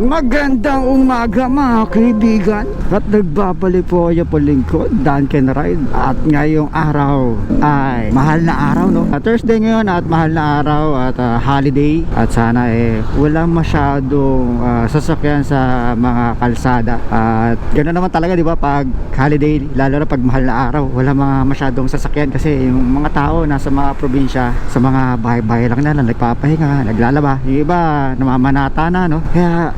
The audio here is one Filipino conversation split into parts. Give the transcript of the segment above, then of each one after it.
Magandang umaga mga kaibigan. At nagbabalik po kayo po lingkod, Dan Can Ride. At ngayong araw ay mahal na araw, no? Thursday ngayon at mahal na araw at holiday. At sana walang masyadong sasakyan sa mga kalsada. At ganoon naman talaga, di ba, pag holiday, lalo na pag mahal na araw, wala mga masyadong sasakyan kasi yung mga tao nasa mga probinsya, sa mga bahay-bahay lang na nagpapahinga, naglalaba. Yung iba namamanata na, no? Kaya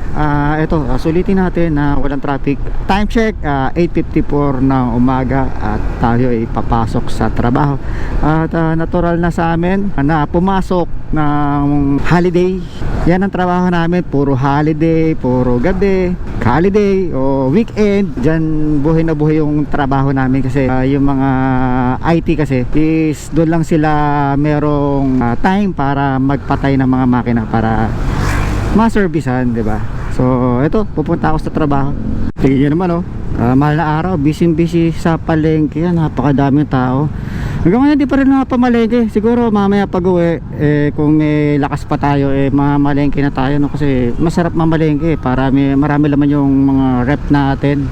ito, sulitin natin na walang traffic. Time check, 8:54 ng umaga at tayo ay papasok sa trabaho. At natural na sa amin na pumasok ng holiday. Yan ang trabaho namin, puro holiday, puro gabi, holiday o weekend. Diyan buhay na buhay yung trabaho namin kasi yung mga IT kasi is doon lang sila merong time para magpatay ng mga makina para ma-servicean, di ba? So, ito, pupunta ako sa trabaho. Tingnan nyo naman, oh. Mahal na araw, busy sa palengke. Napakadaming tao. Hanggang ngayon, di pa rin napamalengke. Siguro, mamaya pag-uwi, kung may lakas pa tayo, mamalengke na tayo, no? Kasi masarap mamalengke. Para marami laman yung mga rep natin.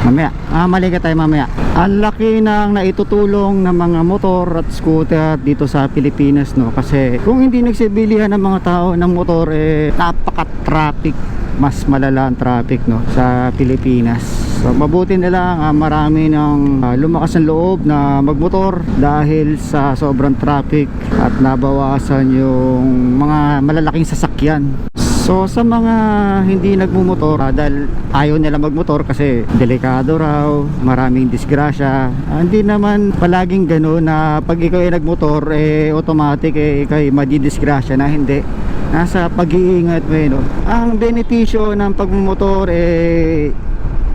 Mamaya, malengke tayo mamaya. Ang laki ng naitutulong ng mga motor at scooter dito sa Pilipinas, no? Kasi kung hindi nagsibilihan ng mga tao ng motor, napaka-traffic. Mas malala ang traffic, no, sa Pilipinas. So mabuti na lang marami ng lumakas ng loob na magmotor dahil sa sobrang traffic at nabawasan yung mga malalaking sasakyan. So sa mga hindi nagmumotor, dahil ayaw nila magmotor kasi delikado raw, maraming disgrasya. Hindi naman palaging gano'n na pag ikaw ay nagmotor, automatic ikaw ay madidisgrasya na, hindi. Nasa pag-iingat mo, no? Ang benepisyo ng pagmumotor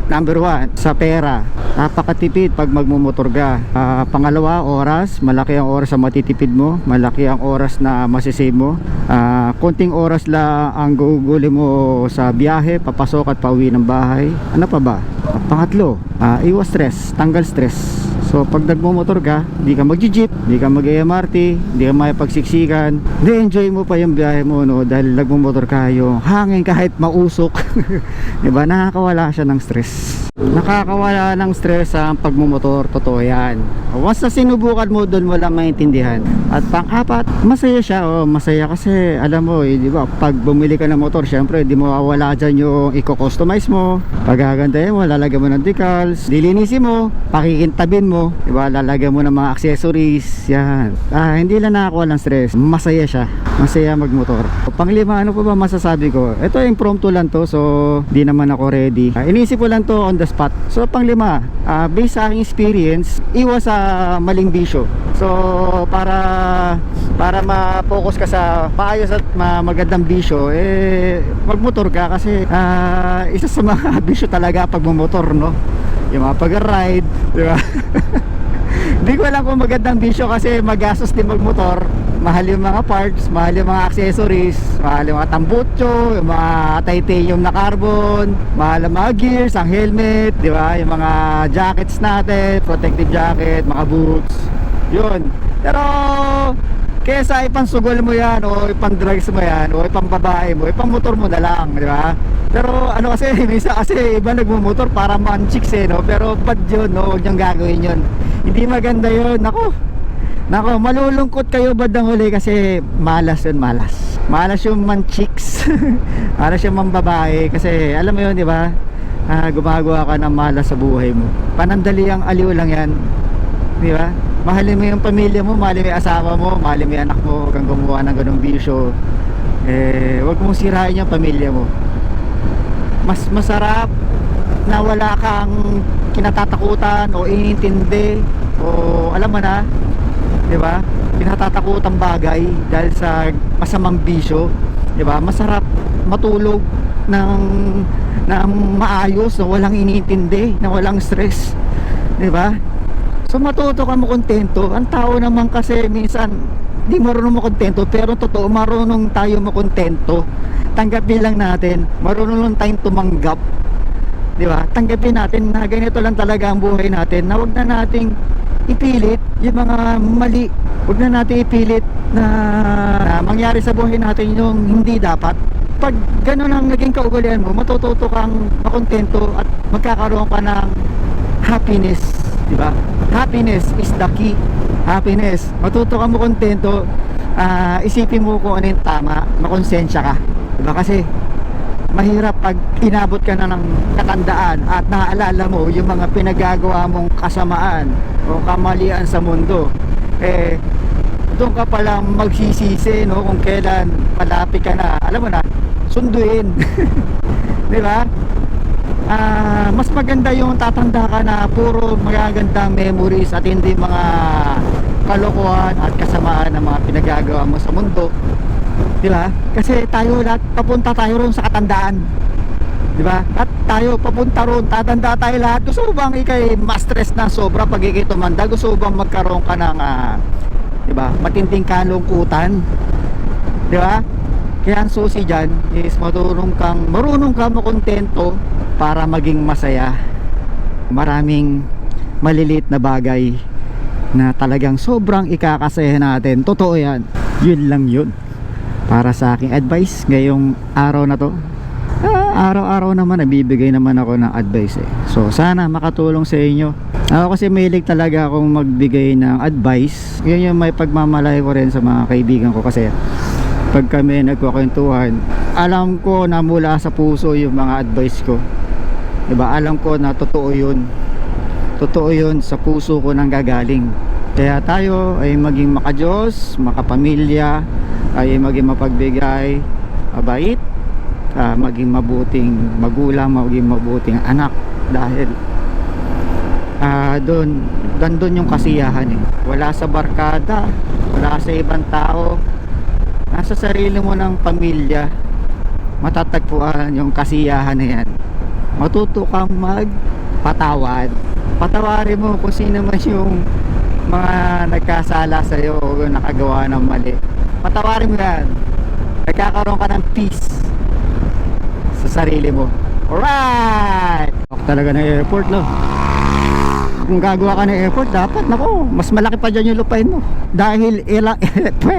number 1, sa pera. Napakatipid pag magmumotor ka. Pangalawa, oras. Malaki ang oras na matitipid mo. Malaki ang oras na masisave mo. Konting oras lang ang guguli mo sa biyahe, papasok at pauwi ng bahay. Ano pa ba? Pangatlo, iwas stress, tanggal stress. So pag nagmumotor ka, di ka mag-jeep, di ka mag-MRT, di ka makipagsiksikan, enjoy mo pa yung biyahe mo, no? Dahil nagmumotor ka, yung hangin kahit mausok. Diba? Nakakawala siya ng stress. Nakakawala ng stress ang pagmumotor, totoo yan. Once na sinubukan mo, doon mo lang maintindihan. At pang-apat, masaya siya. Masaya kasi alam mo, di ba, pag bumili ka ng motor, syempre di mo mawawala dyan yung i-customize mo, pagagandahin mo, lalagyan mo ng decals, dilinisin mo, pakikintabin mo, di ba, lalagyan mo ng mga accessories. Yan. Hindi lang nakakuha ng stress. Masaya siya. Masaya magmotor. Panglima, ano pa ba masasabi ko? Ito impromptu lang to, so di naman ako ready. Inisip ko lang to on the spot. So panglima, based sa aking experience, iwas sa maling bisyo. So para ma-focus ka sa maayos at magandang bisyo, magmotor ka kasi isa sa mga bisyo talaga pag magmotor, no? Yung mga pag-ride, di ba? Hindi ko alam kung magandang bisyo kasi magastos din magmotor. Mahal yung mga parts, mahal yung mga accessories, mahal yung mga tambutso, yung mga titanium na carbon, mahal ang mga gears, ang helmet, di ba? Yung mga jackets natin, protective jacket, mga boots, yun. Pero kesa ipansugol mo yan o ipang-drugs mo yan o ipang-babae mo, ipang-motor mo na lang, di ba? Pero ano kasi, minsan kasi iba nagmumotor para man-chicks, no? Pero bad yun, no? Huwag niyong gagawin yun. Hindi maganda yun. Nako, malulungkot kayo bandang huli kasi malas yun, malas. Malas yung man-chicks. Malas yung man-babae kasi alam mo yun, di ba? Gumagawa ka ng malas sa buhay mo. Panandali ang aliw lang yan, di ba? Mahalin mo yung pamilya mo, mahalin mo yung asawa mo, mahalin mo yung anak mo, huwag kang gumawa ng ganong bisyo. Huwag mong sirain yung pamilya mo. Mas masarap na wala kang kinatatakutan o inintindi o alam mo na, di ba? Kinatatakutang bagay dahil sa masamang bisyo, di ba? Masarap matulog ng maayos na walang inintindi, na walang stress, di ba? So matuto ka mo kontento. Ang tao naman kasi minsan di marunong makontento, pero totoo marunong tayo makontento. Tanggapin lang natin, marunong lang tayong tumanggap, di ba? Tanggapin natin na ganito lang talaga ang buhay natin, na wag na nating ipilit yung mga mali, wag na natin ipilit na mangyari sa buhay natin yung hindi dapat. pag ganun ang naging kaugalian mo, matututo kang makontento at magkakaroon ka ng happiness, di ba? Happiness is the key. Happiness, matuto kang makontento, isipin mo kung ano yung tama, makonsensya ka, di ba? Kasi mahirap pag inabot ka na ng katandaan at naaalala mo yung mga pinagagawa mong kasamaan o kamalian sa mundo, doon ka palang magsisisi, no, kung kailan malapit ka na, alam mo na, sunduin. Di ba? Mas maganda yung tatanda ka na puro magagandang memories at hindi mga kalokohan at kasamaan ng mga pinagagawa mo sa mundo. Di ba? Kasi tayo lahat papunta tayo ron sa katandaan. Di ba? At tayo papunta ron, tatanda tayo lahat. Gusto mo bang ikay ma-stress na sobra pag ikay tumanda? Gusto mo bang magkaroon ka ng di ba, matinding kalungkutan? Di ba? Kaya ang susi dyan is marunong kang makontento para maging masaya. Maraming maliliit na bagay na talagang sobrang ikakasaya natin. Totoo yan. Yun lang yun para sa aking advice ngayong araw na to. Araw-araw naman nabibigay naman ako ng advice So sana makatulong sa inyo. Ako kasi mahilig talaga akong magbigay ng advice. Yun yung may pagmamalaki ko rin sa mga kaibigan ko, kasi pag kami nagkukwentuhan, alam ko na mula sa puso yung mga advice ko, diba? Alam ko na totoo yun. Totoo yun, sa puso ko nang gagaling. Kaya tayo ay maging makadiyos, makapamilya, ay maging mapagbigay, mabait, maging mabuting magulang, maging mabuting anak. Dahil doon yung kasiyahan wala sa barkada, wala sa ibang tao, nasa sarili mo ng pamilya matatagpuan yung kasiyahan na yan. Matuto kang magpatawad, patawarin mo kung sino man yung mga nagkasala sa'yo o nakagawa ng mali. Patawarin mo yan, nagkakaroon ka ng peace sa sarili mo. Alright! Talaga ng airport, no? Kung gagawa ka ng airport, dapat, nako, mas malaki pa dyan yung lupain mo. Dahil ilang,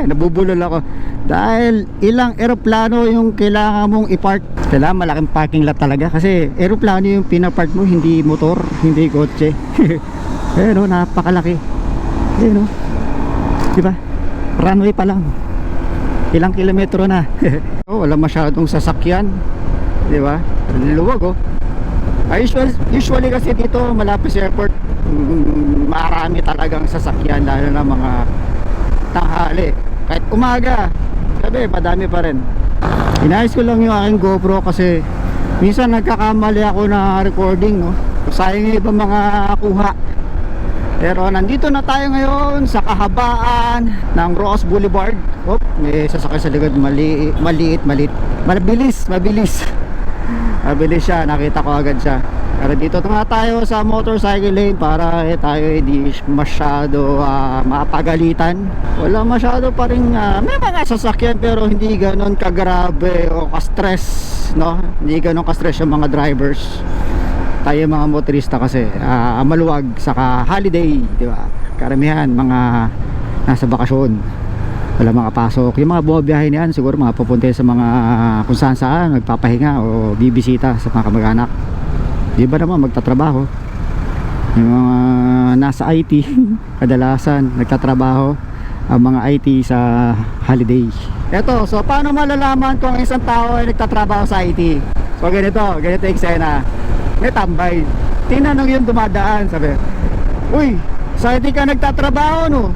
nabubulol ako. Dahil ilang eroplano yung kailangan mong i-park. Kailangan malaking parking lot talaga. Kasi eroplano yung pinapark mo, hindi motor, hindi kotse. No, napakalaki. No? Diba? Runway pa lang. Ilang kilometro na. Wala masyadong sasakyan. Diba? Luwag, oh. Usually kasi dito malapit sa airport, marami talagang sasakyan, lalo na mga tanghali. Kahit umaga, sabi madami pa rin. Inayos ko lang yung aking GoPro kasi minsan nagkakamali ako na recording, no? Sayang yung ibang mga kuha. Pero nandito na tayo ngayon sa kahabaan ng Ross Boulevard. May sasakyan sa likod, maliit. Mabilis siya, nakita ko agad siya. Pero dito nga tayo sa motorcycle lane para tayo hindi masyado mapagalitan. Wala masyado pa rin, may mga sasakyan pero hindi ganon kagrabe o ka-stress, no? Hindi ganon ka-stress yung mga drivers. Tayo mga motorista kasi maluwag, saka holiday, di ba? Karamihan mga nasa bakasyon, wala makapasok. Yung mga bumabiyahe niyan siguro mga pupunta sa mga kung saan magpapahinga o bibisita sa mga kamag-anak. Di ba naman magtatrabaho yung mga nasa IT kadalasan nagtatrabaho ang mga IT sa holiday. Eto, so paano malalaman kung isang tao ay nagtatrabaho sa IT? So ganito eksena. May tambay, tinanong yung dumadaan, sabi, uy, sa IT ka nagtatrabaho, no?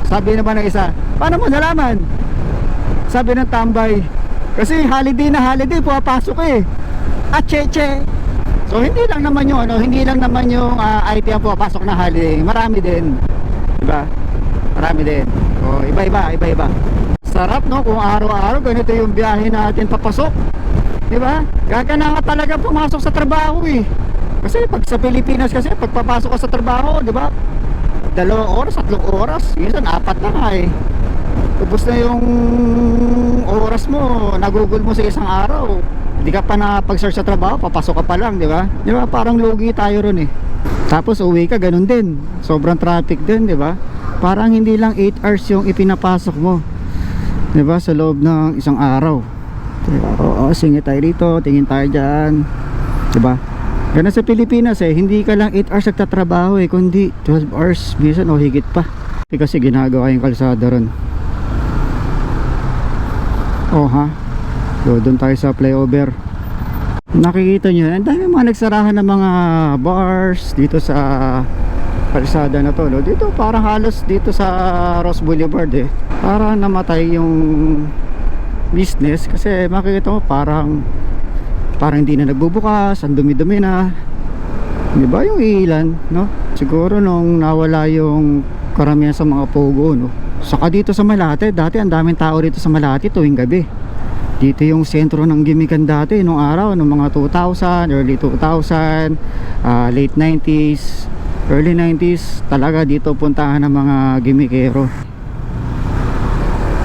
Sabi naman ng isa, paano mo nalaman? Sabi ng tambay, kasi holiday na holiday, pumapasok cheche. So hindi lang naman yung IT ang pumapasok na holiday, marami din, diba? Marami din. So iba. Sarap, no? Kung araw-araw ganito yung biyahe natin papasok, diba? Gagana nga talaga pumasok sa trabaho kasi pag sa Pilipinas kasi pagpapasok ka sa trabaho, diba, 2 oras, 3 oras, minsan 4 na nga ubos na yung oras mo, nagugol mo sa isang araw, hindi ka pa nakapag-search sa trabaho, papasok ka pa lang, diba? Diba, parang lugi tayo ron tapos uwi ka, ganun din, sobrang traffic din, diba? Parang hindi lang 8 hours yung ipinapasok mo, diba, sa loob ng isang araw. Oo, singit tayo dito, tingin tayo dyan, diba? Ganun sa Pilipinas hindi ka lang 8 hours nagtatrabaho kundi 12 hours minsan o higit pa. Kasi ginagawa yung kalsada ron. Oh ha, so doon tayo sa flyover. Nakikita nyo, ang dami mga nagsarahan ng mga bars dito sa kalsada na to, no? Dito parang halos dito sa Ross Boulevard para namatay yung business kasi makikita mo parang hindi na nagbubukas, ang dumi-dumi na, di ba, yung ilan, no? Siguro nung nawala yung karamihan sa mga pogo, no? Saka dito sa Malate, dati ang daming tao dito sa Malate tuwing gabi. Dito yung sentro ng gimikan dati nung araw, nung mga 2000, early 2000, late 90s, early 90s, talaga dito puntahan ng mga gimikero.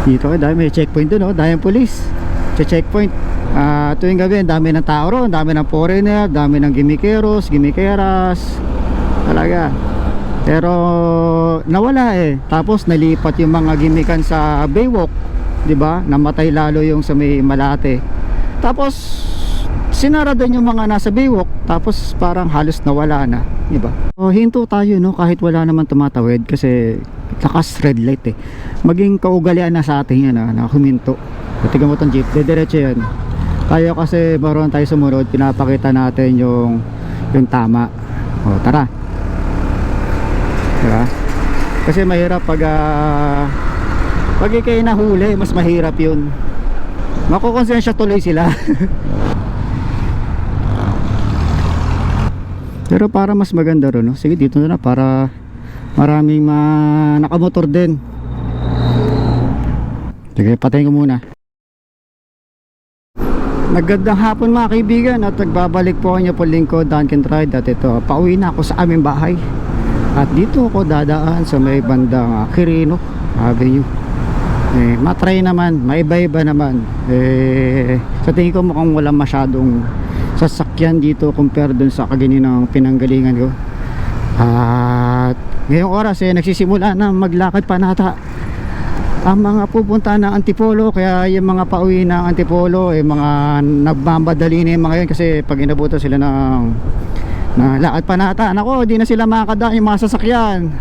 Dito dahil may checkpoint dun, dahil police checkpoint. Tuwing gabi ang dami ng tao ron, dami ng foreigner, dami ng gimikeros, gimikeras talaga. Pero nawala tapos nalipat yung mga gimikan sa Baywalk, di ba? Namatay lalo yung sa may Malate. Tapos sinara din yung mga nasa Baywalk, tapos parang halos nawala na, di ba? So, hinto tayo, no, kahit wala naman tumatawid kasi lakas red light maging kaugalian na sa atin yan na huminto. Tingnan mo tong jeep, diretso yan. Tayo kasi maroon tayo sumunod, pinapakita natin yung tama. O tara, diba? Kasi mahirap pag kayo nahuli, mas mahirap yun, makukonsensya tuloy sila. Pero para mas maganda ron, no? Sige, dito na para maraming nakamotor din. Sige, patayin ko muna. Magandang hapon mga kaibigan, at nagbabalik po niyo po lingkod Duncan Ride. At ito, pauwi na ako sa aming bahay. At dito ako dadaan sa may bandang Quirino Avenue. Matry naman, maiba-iba naman. Sa tingin ko mukhang walang masyadong sasakyan dito compare dun sa kagininang pinanggalingan ko. At ngayong oras nagsisimula na maglakad panata ang mga pupunta ng Antipolo, kaya yung mga pauwi ng Antipolo mga nagmamadali na yung mga yun kasi pag inabutan sila ng lakad panata, nako, di na sila makakadaan yung mga sasakyan.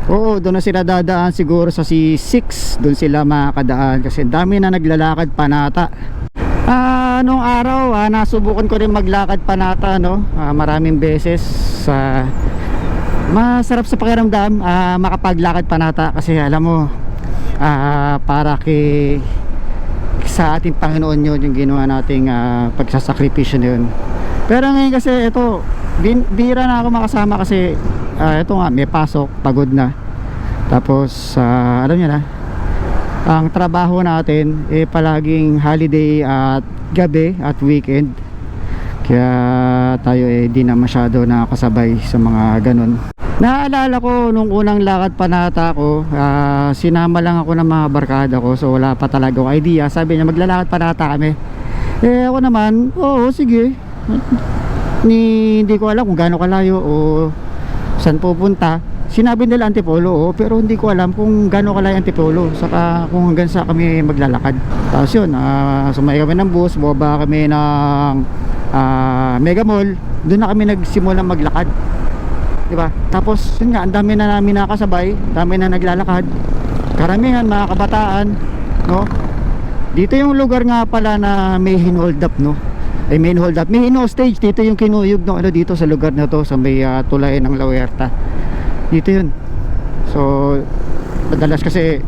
Oo, doon na sila dadaan siguro sa C6, doon sila makakadaan kasi dami na naglalakad panata. Nung araw nasubukan ko rin maglakad panata, no? Maraming beses. Masarap sa pakiramdam makapaglakad panata kasi alam mo para sa ating Panginoon yun yung ginawa nating pagsasakripisyo na yun. Pero ngayon kasi ito, bira na ako makasama kasi ito nga, may pasok, pagod na. Tapos alam nyo na, ang trabaho natin palaging holiday at gabi at weekend, kaya tayo di na masyado nakakasabay sa mga ganun. Naalala ko nung unang lakad panata ko, sinama lang ako ng mga barkada ko, so wala pa talaga akong idea. Sabi niya maglalakad panata kami, ako naman, oo sige. Hindi ko alam kung gaano kalayo o saan pupunta. Sinabi nila Antipolo, pero hindi ko alam kung gaano kalayo Antipolo, saka kung hanggang sa kami maglalakad. Tapos yun, sumakay kami ng bus, bumaba kami ng Mega Mall, doon na kami nagsimula maglakad, diba? Tapos yun nga, ang dami na namin nakasabay, dami na naglalakad, karamihan mga kabataan, no? Dito yung lugar nga pala na may hold up, no? May hold up, may stage dito yung kinuyog no, dito sa lugar na to, sa may tulay ng La Huerta. Dito yun. So madalas kasi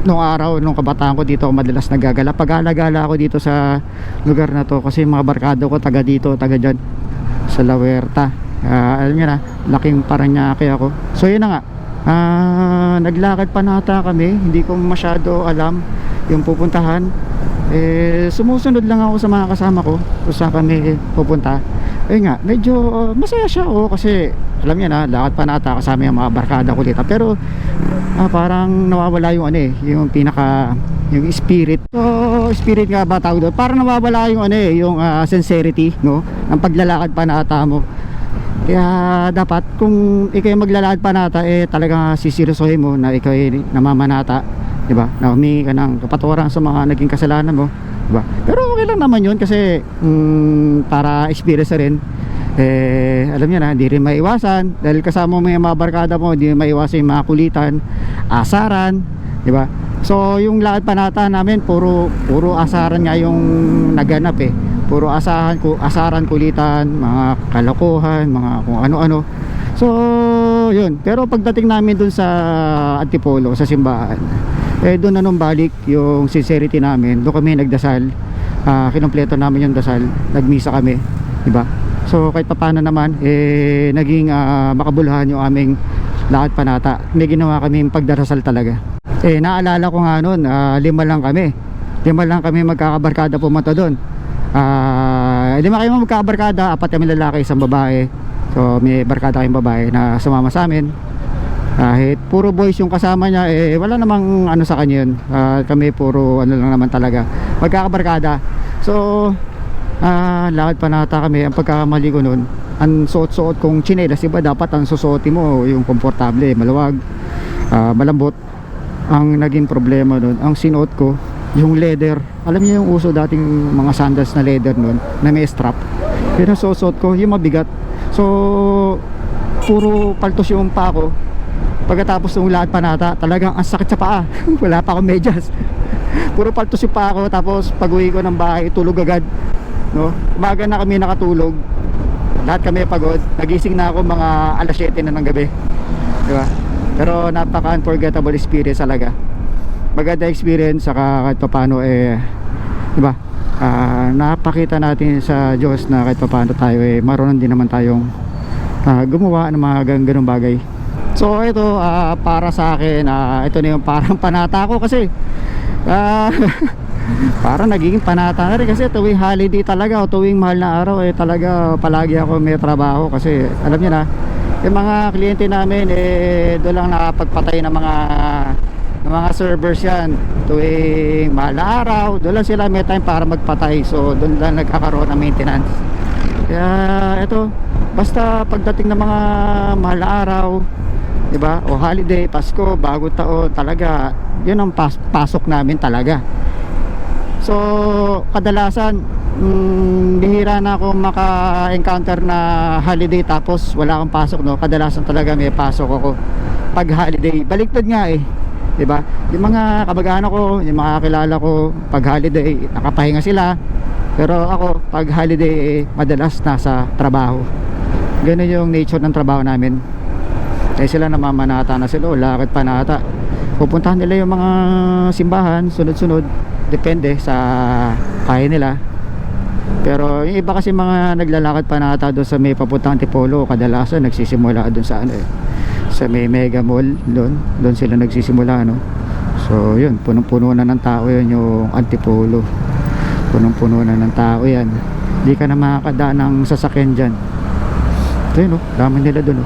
nung araw, nung kabataan ko, dito ako madalas nagagala. Pag-alagala ako dito sa lugar na to kasi mga barkado ko taga dito, taga dyan sa La Huerta. Alam nyo na, laking Paranaque ako. So yun na nga, naglakad panata kami. Hindi ko masyado alam yung pupuntahan. Sumusunod lang ako sa mga kasama ko kung saan kami pupunta. Nga, medyo masaya siya kasi alam niya na, lakad panata kasama yung mga barkada ko dito. Pero parang nawawala yung yung pinaka, yung spirit. So spirit nga ba tawag doon? Parang nawawala yung yung sincerity, no, ng paglalakad panata mo. Kaya dapat kung ikaw maglalakad panata, talagang sisiryosohin mo na ikaw namamanata, diba? Na humingi ka ng kapatawaran sa mga naging kasalanan mo. diba? Pero okay lang naman yun kasi para experience na rin. Alam niyo na, hindi rin maiwasan dahil kasama mo yung mga barkada mo, hindi maiwasan yung mga kulitan, asaran, diba? So yung lakad panata namin puro asaran nga yung naganap puro asaran, kulitan, mga kalokohan, mga kung ano-ano. So yun, pero pagdating namin dun sa Antipolo, sa simbahan, doon na nung balik yung sincerity namin. Doon kami nagdasal, kinumpleto namin yung dasal, nagmisa kami, diba? So kahit paano naman naging makabuluhan yung aming lakad panata. May ginawa kami pagdarasal talaga. Naalala ko nga noon, 5 lang kami magkakabarkada pumunta doon. 5 kayo magkakabarkada, 4 kami lalaki, 1 babae. So may barkada kayong babae na sumama sa amin. Kahit puro boys yung kasama niya, wala namang ano sa kanya yun. Kami puro ano lang naman talaga, magkakabarkada. So lakad panata kami. Ang pagkakamali ko nun, ang suot-suot kong tsinelas, diba dapat ang susuotin mo yung komportable, maluwag, malambot. Ang naging problema nun, ang sinuot ko yung leather. Alam niyo yung uso dating mga sandals na leather nun, na may strap. Pero suot ko yung mabigat. So puro paltos yung pa ko. Pagkatapos ng lakad panata, talagang ang sakit sa paa. Wala pa akong medyas. Puro paltos yung pa ko. Tapos pag uwi ko ng bahay, tulog agad, no? Umaga na kami nakatulog, lahat kami pagod. Nagising na ako mga alas 7 na ng gabi, diba? Pero napaka unforgettable experience talaga. Maganda experience, saka kahit paano diba, napakita natin sa Diyos na kahit paano tayo marunong din naman tayong gumawa ng mga ganung bagay. So ito para sa akin, ito na yung parang panata ko kasi parang naging panata na rin kasi tuwing holiday talaga o tuwing mahal na araw talaga palagi ako may trabaho kasi alam niyo na yung mga kliyente namin doon lang nakapagpatay ng mga servers yan. Tuwing mahal na araw, doon lang sila may time para magpatay. So doon lang nagkakaroon ng maintenance. Kaya ito, basta pagdating ng mga mahal na araw, diba, o holiday, Pasko, bago taon, talaga yun ang pasok namin talaga. So kadalasan bihira na ako maka-encounter na holiday tapos wala akong pasok, no. Kadalasan talaga may pasok ako pag holiday. Baliktad nga diba? Yung mga kabag-anak ko, yung mga kakilala ko, pag holiday nakapahinga sila, pero ako pag holiday madalas nasa trabaho. Ganun yung nature ng trabaho namin. Sila namamanata na sila, lakad panata, pupuntahan nila yung mga simbahan sunod-sunod, depende sa kaya nila. Pero yung iba kasi mga naglalakad panata doon sa may papuntang Antipolo, kadalasan nagsisimula doon sa sa may Mega Mall, doon sila nagsisimula, no. So yun, punong-puno na ng tao yun yung Antipolo. Punong-puno na ng tao yan. Hindi ka na makakadaan ng sasakyan dyan. Ito yun, dami nila doon,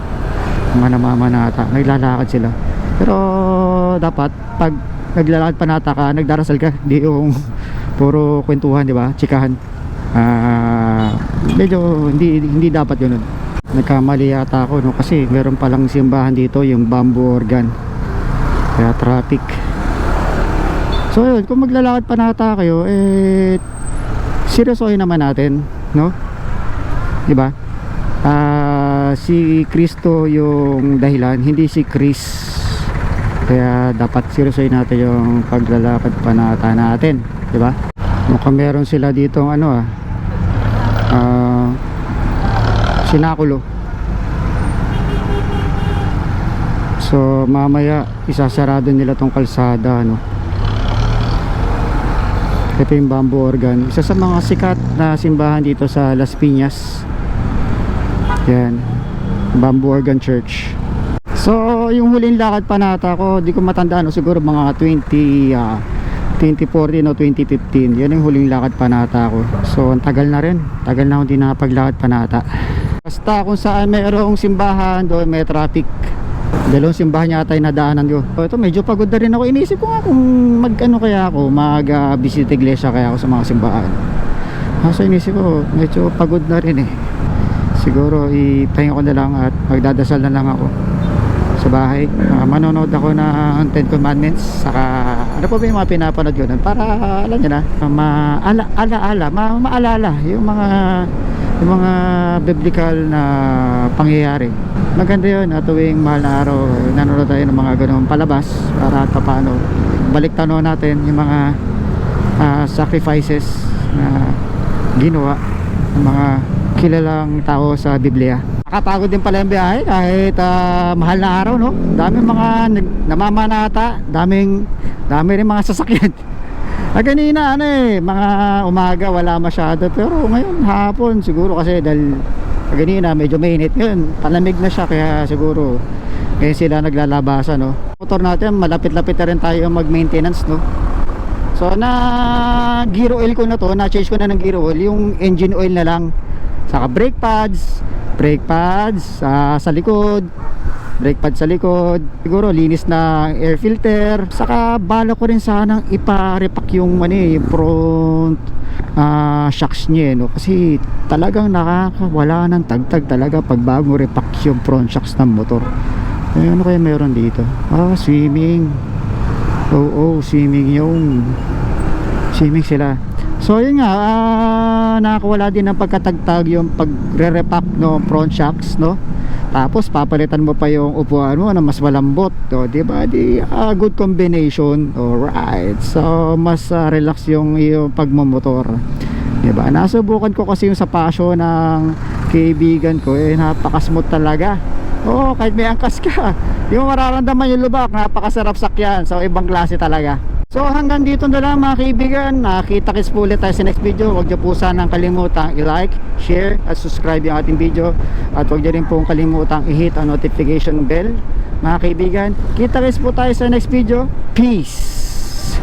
mga namamanata, naglalakad sila. Pero dapat pag naglalakad panata ka, nagdarasal ka, di yung puro kwentuhan, di ba, chikahan. Medyo hindi dapat yun. Nagkamali yata ako, no, kasi meron palang simbahan dito, yung Bamboo Organ, kaya traffic. So yun, kung maglalakad panata kayo, seryosohin naman natin, no, di ba? Si Kristo yung dahilan, hindi si Chris. Kaya dapat seryosohin natin yung paglalakad panata natin, di ba? Mukhang meron sila dito sinakulo. So mamaya isasarado nila tong kalsada, no. Ito yung Bamboo Organ, isa sa mga sikat na simbahan dito sa Las Piñas. Yan, Bamboo Organ Church. So yung huling lakad panata ko, di ko matandaan, siguro mga 2014 o 2015. Yan yung huling lakad panata ko. So ang tagal na rin, tagal na akong di nakapaglakad panata. Basta kung saan mayroong simbahan, doon may traffic. Dalawang simbahan yata yung nadaanan ko. So ito, medyo pagod na rin ako. Inisip ko nga kung kaya ako mag-visit iglesia kaya ako sa mga simbahan. So inisip ko, medyo pagod na rin Siguro ipahinga ko na lang at magdadasal na lang ako sa sa bahay. Manonood ako ng Ten Commandments, saka ano pa ba yung mga pinapanood ko nun para alam nyo na, maalala yung mga biblical na pangyayari. Maganda yun, tuwing mahal na araw nanonood tayo ng mga ganong palabas para paano balik tanaw natin yung mga sacrifices na ginawa ng mga kilalang tao sa Biblia. Nakapagod din pala yung biyahe kahit mahal na araw, no? Daming mga namamanata, dami rin mga sasakyan. Kanina mga umaga wala masyado, pero ngayon hapon siguro kasi dahil kanina medyo mainit, ngayon palamig na siya, kaya siguro ngayon sila naglalabasan, no? Motor natin malapit-lapit na rin tayo mag-maintenance, no? So na gear oil ko na to, na-change ko na ng gear oil, yung engine oil na lang, saka brake pads sa likod, brake pad sa likod, siguro linis na air filter, saka bala ko rin sanang ipa-repack yung yung front shocks niya, no? Kasi talagang nakakawala ng tagtag talaga pag bago repack yung front shocks ng motor. Ano kaya mayroon dito? Swimming. Swimming sila. So yun nga, nakakawala din ng pagkatagtag yung pagre-repack no front shocks, no? Tapos papalitan mo pa yung upuan mo na mas malambot, so, diba? Good combination. Alright, so mas relax yung pagmamotor, diba? Nasubukan ko kasi yung sa Passion ng kaibigan ko, napaka-smooth talaga. Kahit may angkas ka, di mo mararamdaman yung lubak, napakasarap sakyan. So ibang klase talaga. So hanggang dito na lang mga kaibigan, nakita-kits po ulit tayo sa next video. Huwag niyo po sanang kalimutang i-like, share at subscribe yung ating video. At huwag niyo rin po kalimutang i-hit ang notification bell. Mga kaibigan, kita-kits po tayo sa next video. Peace!